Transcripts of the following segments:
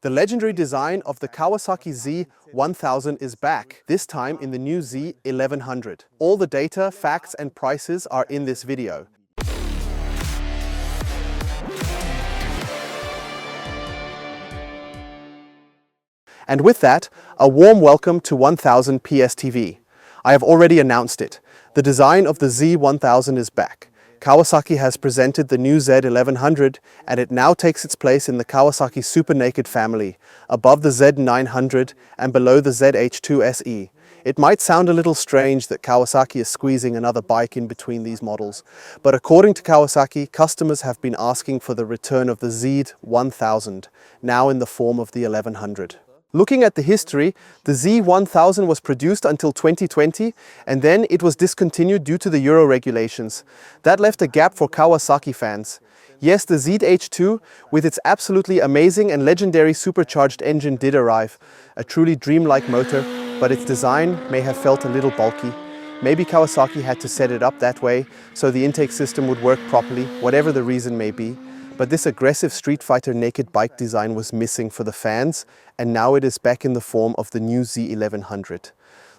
The legendary design of the Kawasaki Z1000 is back, this time in the new Z1100. All the data, facts and prices are in this video. And with that, a warm welcome to 1000 PSTV. I have already announced it. The design of the Z1000 is back. Kawasaki has presented the new Z1100 and it now takes its place in the Kawasaki Super Naked family, above the Z900 and below the ZH2 SE. It might sound a little strange that Kawasaki is squeezing another bike in between these models, but according to Kawasaki, customers have been asking for the return of the Z1000, now in the form of the 1100. Looking at the history, the Z1000 was produced until 2020 and then it was discontinued due to the Euro regulations. That left a gap for Kawasaki fans. Yes, the ZH2 with its absolutely amazing and legendary supercharged engine did arrive. A truly dreamlike motor, but its design may have felt a little bulky. Maybe Kawasaki had to set it up that way so the intake system would work properly, whatever the reason may be. But this aggressive Street Fighter naked bike design was missing for the fans, and now it is back in the form of the new Z1100.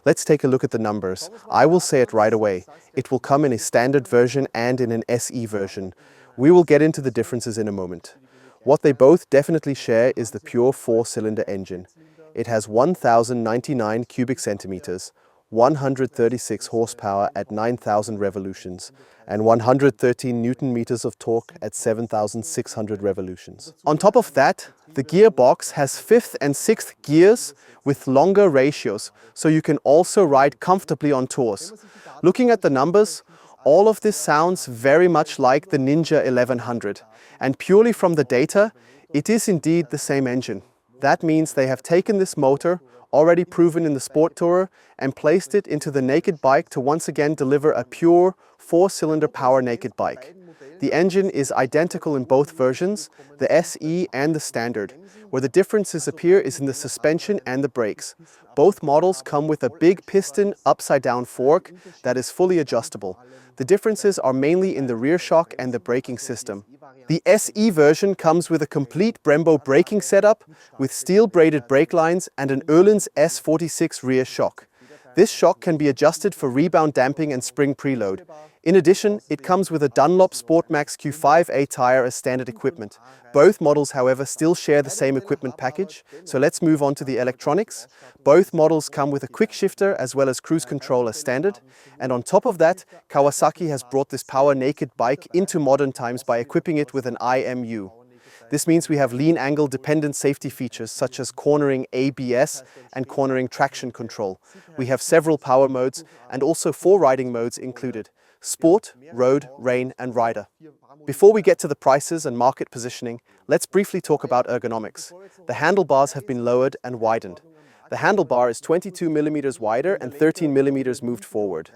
Let's take a look at the numbers. I will say it right away. It will come in a standard version and in an SE version. We will get into the differences in a moment. What they both definitely share is the pure 4-cylinder engine. It has 1099 cubic centimeters, 136 horsepower at 9,000 revolutions, and 113 Newton meters of torque at 7,600 revolutions. On top of that, the gearbox has 5th and 6th gears with longer ratios, so you can also ride comfortably on tours. Looking at the numbers, all of this sounds very much like the Ninja 1100, and purely from the data, it is indeed the same engine. That means they have taken this motor, already proven in the Sport Tourer, and placed it into the naked bike to once again deliver a pure 4-cylinder power naked bike. The engine is identical in both versions, the SE and the Standard. Where the differences appear is in the suspension and the brakes. Both models come with a big piston upside-down fork that is fully adjustable. The differences are mainly in the rear shock and the braking system. The SE version comes with a complete Brembo braking setup with steel-braided brake lines and an Öhlins S46 rear shock. This shock can be adjusted for rebound damping and spring preload. In addition, it comes with a Dunlop Sportmax Q5A tire as standard equipment. Both models, however, still share the same equipment package, so let's move on to the electronics. Both models come with a quick shifter as well as cruise control as standard, and on top of that, Kawasaki has brought this power naked bike into modern times by equipping it with an IMU. This means we have lean angle dependent safety features such as cornering ABS and cornering traction control. We have several power modes and also 4 riding modes included: Sport, Road, Rain and Rider. Before we get to the prices and market positioning, let's briefly talk about ergonomics. The handlebars have been lowered and widened. The handlebar is 22 mm wider and 13 mm moved forward.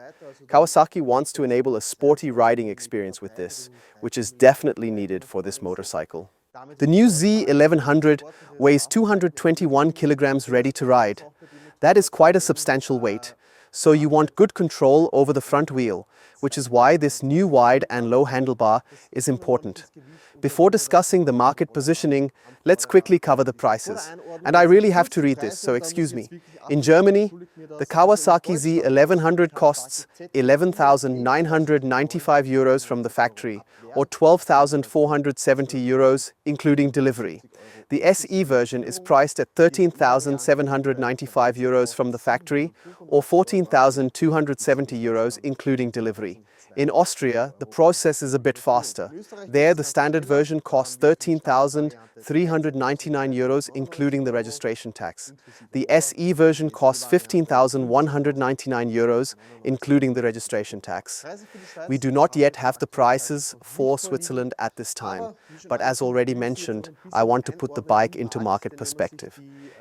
Kawasaki wants to enable a sporty riding experience with this, which is definitely needed for this motorcycle. The new Z1100 weighs 221 kilograms ready to ride. That is quite a substantial weight, so you want good control over the front wheel, which is why this new wide and low handlebar is important. Before discussing the market positioning, let's quickly cover the prices. And I really have to read this, so excuse me. In Germany, the Kawasaki Z1100 costs 11,995 euros from the factory, or 12,470 euros including delivery. The SE version is priced at 13,795 euros from the factory, or 14,270 euros including delivery. In Austria, the process is a bit faster. There, the standard version costs 13,399 euros, including the registration tax. The SE version costs 15,199 euros, including the registration tax. We do not yet have the prices for Switzerland at this time, but as already mentioned, I want to put the bike into market perspective.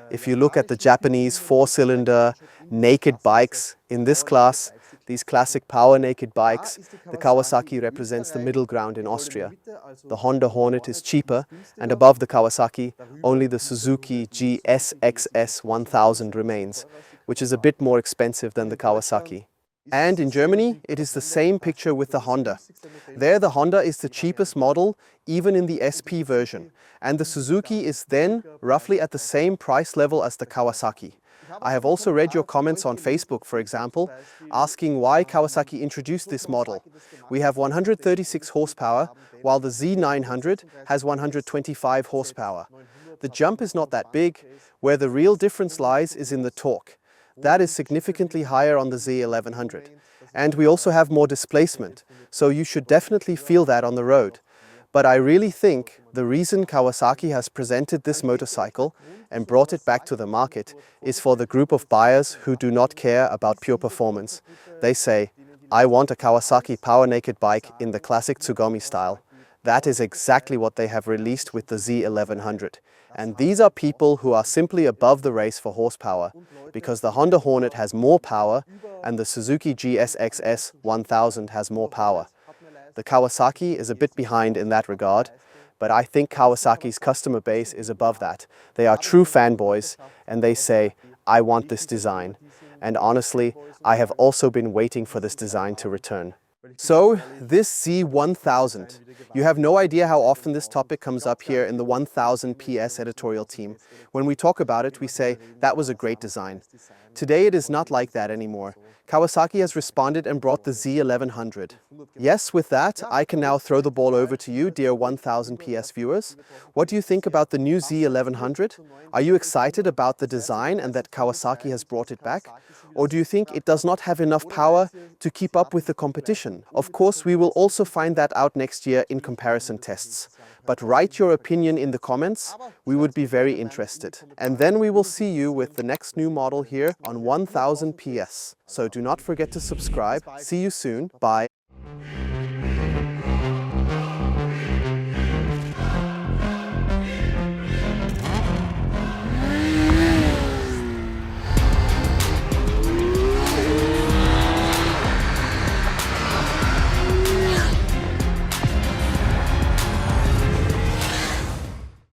If you look at the Japanese 4-cylinder naked bikes in this class, these classic power naked bikes, the Kawasaki represents the middle ground in Austria. The Honda Hornet is cheaper, and above the Kawasaki, only the Suzuki GSXS 1000 remains, which is a bit more expensive than the Kawasaki. And in Germany, it is the same picture with the Honda. There, the Honda is the cheapest model, even in the SP version. And the Suzuki is then roughly at the same price level as the Kawasaki. I have also read your comments on Facebook, for example, asking why Kawasaki introduced this model. We have 136 horsepower, while the Z900 has 125 horsepower. The jump is not that big. Where the real difference lies is in the torque. That is significantly higher on the Z1100. And we also have more displacement, so you should definitely feel that on the road. But I really think the reason Kawasaki has presented this motorcycle and brought it back to the market is for the group of buyers who do not care about pure performance. They say, I want a Kawasaki power naked bike in the classic Tsugomi style. That is exactly what they have released with the Z1100. And these are people who are simply above the race for horsepower, because the Honda Hornet has more power and the Suzuki GSX-S 1000 has more power. The Kawasaki is a bit behind in that regard, but I think Kawasaki's customer base is above that. They are true fanboys and they say, I want this design. And honestly, I have also been waiting for this design to return. So, this Z1000. You have no idea how often this topic comes up here in the 1000 PS editorial team. When we talk about it, we say, that was a great design. Today it is not like that anymore. Kawasaki has responded and brought the Z1100. Yes, with that, I can now throw the ball over to you, dear 1000 PS viewers. What do you think about the new Z1100? Are you excited about the design and that Kawasaki has brought it back? Or do you think it does not have enough power to keep up with the competition? Of course, we will also find that out next year in comparison tests. But write your opinion in the comments, we would be very interested. And then we will see you with the next new model here on 1000 PS. So do not forget to subscribe. See you soon. Bye.